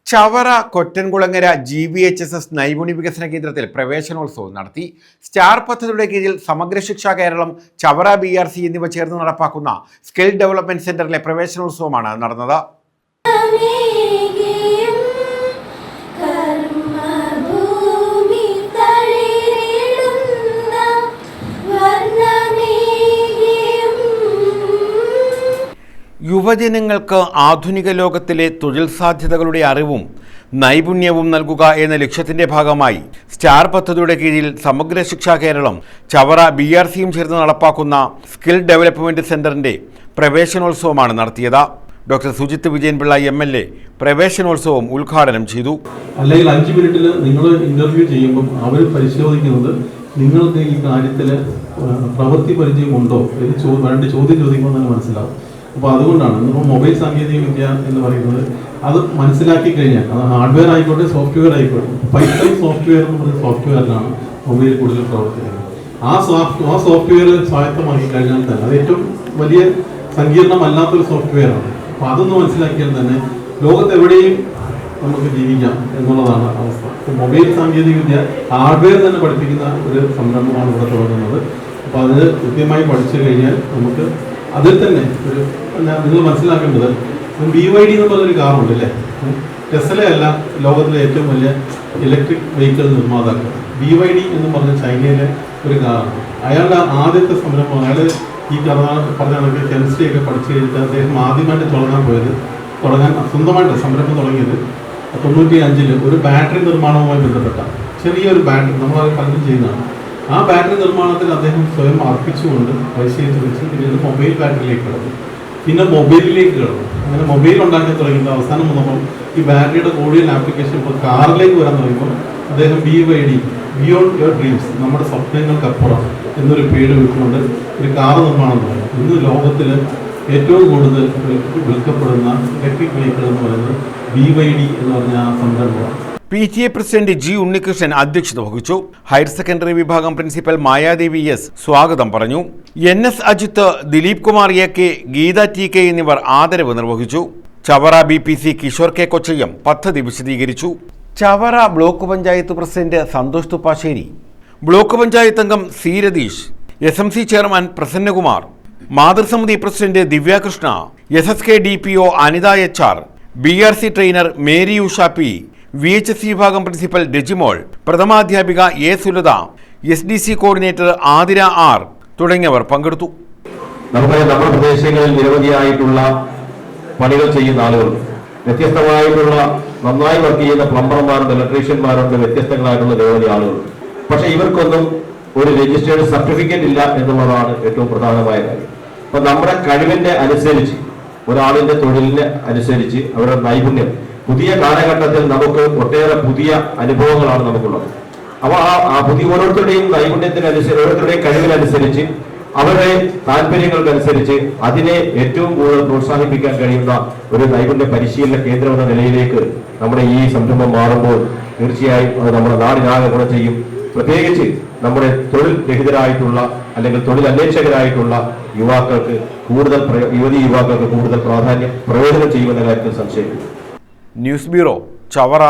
Chavara Kottankulangara GVHSS നൈപുണ്യ വികസന കേന്ദ്രത്തിൽ പ്രവേശനോത്സവം നടത്തി. സ്റ്റാർ പദ്ധതിയുടെ കീഴിൽ സമഗ്ര ശിക്ഷ കേരളം, ചവറ BRC എന്നിവ ചേർന്ന് നടപ്പാക്കുന്ന സ്കിൽ ഡെവലപ്മെന്റ് സെന്ററിലെ പ്രവേശനോത്സവമാണ് നടന്നത്. യുവജനങ്ങൾക്ക് ആധുനിക ലോകത്തിലെ തൊഴിൽ സാധ്യതകളുടെ അറിവും നൈപുണ്യവും നൽകുക എന്ന ലക്ഷ്യത്തിന്റെ ഭാഗമായി സ്റ്റാർ പദ്ധതിയുടെ കീഴിൽ സമഗ്ര ശിക്ഷ കേരളം, ചവറ BRCയും ചേർന്ന് നടപ്പാക്കുന്ന സ്കിൽ ഡെവലപ്മെന്റ് സെന്ററിന്റെ പ്രവേശനോത്സവമാണ് നടത്തിയത്. ഡോക്ടർ സുജിത്ത് വിജയൻപിള്ള MLA പ്രവേശനോത്സവം ഉദ്ഘാടനം ചെയ്തു. അല്ലെങ്കിൽ 5 മിനിറ്റിൽ നിങ്ങൾ ഇന്റർവ്യൂ ചെയ്യുമ്പോൾ അവർ പരിശോധിക്കുന്നത് നിങ്ങൾക്ക് ഈ കാര്യത്തിൽ പ്രവൃത്തി പരിചയമുണ്ടോ എന്ന് വേണ്ട ചോദ്യം ചോദിക്കുമ്പോൾ തന്നെ മനസ്സിലാവും. അപ്പോൾ അതുകൊണ്ടാണ് നമ്മൾ മൊബൈൽ സാങ്കേതിക വിദ്യ എന്ന് പറയുന്നത് അത് മനസ്സിലാക്കി കഴിഞ്ഞാൽ അത് ഹാർഡ്വെയർ ആയിക്കോട്ടെ സോഫ്റ്റ്വെയർ ആയിക്കോട്ടെ, പൈത്തൺ സോഫ്റ്റ്വെയർ എന്ന് പറയുന്ന സോഫ്റ്റ്വെയറിലാണ് മൊബൈൽ കൂടുതൽ പ്രവർത്തിക്കുന്നത്. ആ സോഫ്റ്റ്വെയർ സ്വായത്തമാക്കി കഴിഞ്ഞാൽ തന്നെ അത് ഏറ്റവും വലിയ സങ്കീർണമല്ലാത്തൊരു സോഫ്റ്റ്വെയറാണ്. അപ്പോൾ അതൊന്ന് മനസ്സിലാക്കിയാൽ തന്നെ ലോകത്തെവിടെയും നമുക്ക് ജീവിക്കാം എന്നുള്ളതാണ് അവസ്ഥ. ഇപ്പോൾ മൊബൈൽ സാങ്കേതിക വിദ്യ ഹാർഡ്വെയർ തന്നെ പഠിപ്പിക്കുന്ന ഒരു സംരംഭമാണ് ഇവിടെ തുടങ്ങുന്നത്. അപ്പോൾ അത് കൃത്യമായി പഠിച്ചു കഴിഞ്ഞാൽ നമുക്ക് അതിൽ തന്നെ നിങ്ങൾ മനസ്സിലാക്കേണ്ടത് BYD എന്ന് പറഞ്ഞൊരു കാറുണ്ട് അല്ലേ. ടെസ്ല അല്ല ലോകത്തിലെ ഏറ്റവും വലിയ ഇലക്ട്രിക് വെഹിക്കിൾ നിർമ്മാതാക്കൾ. BYD എന്ന് പറഞ്ഞ ചൈനയിലെ ഒരു കാറാണ്. അയാളുടെ ആദ്യത്തെ സംരംഭം, അയാൾ ഈ പറഞ്ഞ കണക്ക് കെമിസ്ട്രി ഒക്കെ പഠിച്ചു കഴിഞ്ഞിട്ട് അദ്ദേഹം ആദ്യമായിട്ട് തുടങ്ങാൻ സ്വന്തമായിട്ട് സംരംഭം തുടങ്ങിയത് 95 ഒരു ബാറ്ററി നിർമ്മാണവുമായി ബന്ധപ്പെട്ട ചെറിയൊരു ബാറ്ററി നമ്മൾ പലരും ചെയ്യുന്നതാണ്. ആ ബാറ്ററി നിർമ്മാണത്തിൽ അദ്ദേഹം സ്വയം അർപ്പിച്ചുകൊണ്ട് പരിശീലിച്ച് വെച്ച് പിന്നീട് മൊബൈൽ ബാറ്ററിയിലേക്ക് കിടന്നു, പിന്നെ മൊബൈലിലേക്ക് കിടന്നു. അങ്ങനെ മൊബൈൽ ഉണ്ടാക്കി തുടങ്ങിയിട്ട് അവസാനം വന്നപ്പോൾ ഈ ബാറ്ററിയുടെ കൂടുതൽ ആപ്ലിക്കേഷൻ ഇപ്പോൾ കാറിലേക്ക് വരാൻ തുടങ്ങിയപ്പോൾ അദ്ദേഹം BYD ബിയോണ്ട് യുവർ ഡ്രീംസ്, നമ്മുടെ സ്വപ്നങ്ങൾക്കപ്പുറം എന്നൊരു പേര് വിട്ടുകൊണ്ട് ഒരു കാർ നിർമ്മാണം തുടങ്ങി. ഇന്ന് ലോകത്തിൽ ഏറ്റവും കൂടുതൽ വിൽക്കപ്പെടുന്ന ഇലക്ട്രിക് വെഹിക്കിൾ എന്ന് പറയുന്നത് BYD എന്ന് പറഞ്ഞ ആ സംരംഭമാണ്. PTA പ്രസിഡന്റ് G ഉണ്ണികൃഷ്ണൻ അധ്യക്ഷത വഹിച്ചു. ഹയർ സെക്കൻഡറി വിഭാഗം പ്രിൻസിപ്പൽ മായാദേവി S സ്വാഗതം പറഞ്ഞു. NS Ajith, Dileep Kumar AK, Geetha TK എന്നിവർ ആദരവ് നിർവഹിച്ചു. ചവറ BPC കിഷോർ K കൊച്ചയ്യം പദ്ധതി വിശദീകരിച്ചു. Chavara block panchayat president Santhosh Thuppassery, block panchayat അംഗം C Ratheesh, SMC chairman Prasannakumar, മാതൃസമിതി president Divyakrishna, SSK DPO Anitha HR, BRC trainer Mary Usha P, VHS വിഭാഗം പ്രിൻസിപ്പൽ രജിമോൾ, പ്രഥമാധ്യാപിക A Sulatha, SDC coordinator Athira R തുടങ്ങിയവർ പങ്കെടുത്തു. നമ്മുടെ പ്രദേശങ്ങളിൽ നിരവധിയായിട്ടുള്ള പണികൾ ചെയ്യുന്ന ആളുകൾ, വ്യത്യസ്തമായിട്ടുള്ള നന്നായി വർക്ക് ചെയ്യുന്ന പ്ലംബർമാരുണ്ട്, ഇലക്ട്രീഷ്യന്മാരുണ്ട്, വ്യത്യസ്തങ്ങളായിട്ടുള്ള നിരവധി ആളുകൾ. പക്ഷെ ഇവർക്കൊന്നും ഒരു രജിസ്റ്റേർഡ് സർട്ടിഫിക്കറ്റ് ഇല്ല എന്നുള്ളതാണ് ഏറ്റവും പ്രധാനമായ കാര്യം. അപ്പൊ നമ്മുടെ കഴിവിന്റെ അനുസരിച്ച്, ഒരാളിന്റെ തൊഴിലിന് അനുസരിച്ച്, അവരുടെ നൈപുണ്യം, പുതിയ കാലഘട്ടത്തിൽ നമുക്ക് ഒട്ടേറെ പുതിയ അനുഭവങ്ങളാണ് നമുക്കുള്ളത്. അപ്പോൾ ആ പുതിയ ഓരോരുത്തരുടെയും നൈപുണ്യത്തിനനുസരിച്ച്, ഓരോരുത്തരുടെയും കഴിവിനനുസരിച്ച്, അവരുടെ താല്പര്യങ്ങൾക്കനുസരിച്ച് അതിനെ ഏറ്റവും കൂടുതൽ പ്രോത്സാഹിപ്പിക്കാൻ കഴിയുന്ന ഒരു നൈപുണ്യ പരിശീലന കേന്ദ്രം എന്ന നിലയിലേക്ക് നമ്മുടെ ഈ സംരംഭം മാറുമ്പോൾ തീർച്ചയായും അത് നമ്മുടെ നാടിനാകെ ഗുണം ചെയ്യും. പ്രത്യേകിച്ച് നമ്മുടെ തൊഴിൽ രഹിതരായിട്ടുള്ള അല്ലെങ്കിൽ തൊഴിൽ അന്വേഷകരായിട്ടുള്ള യുവാക്കൾക്ക് യുവതി യുവാക്കൾക്ക് കൂടുതൽ പ്രയോജനം ചെയ്യുമെന്ന കാര്യത്തിൽ സംശയമില്ല. News bureau, Chavara.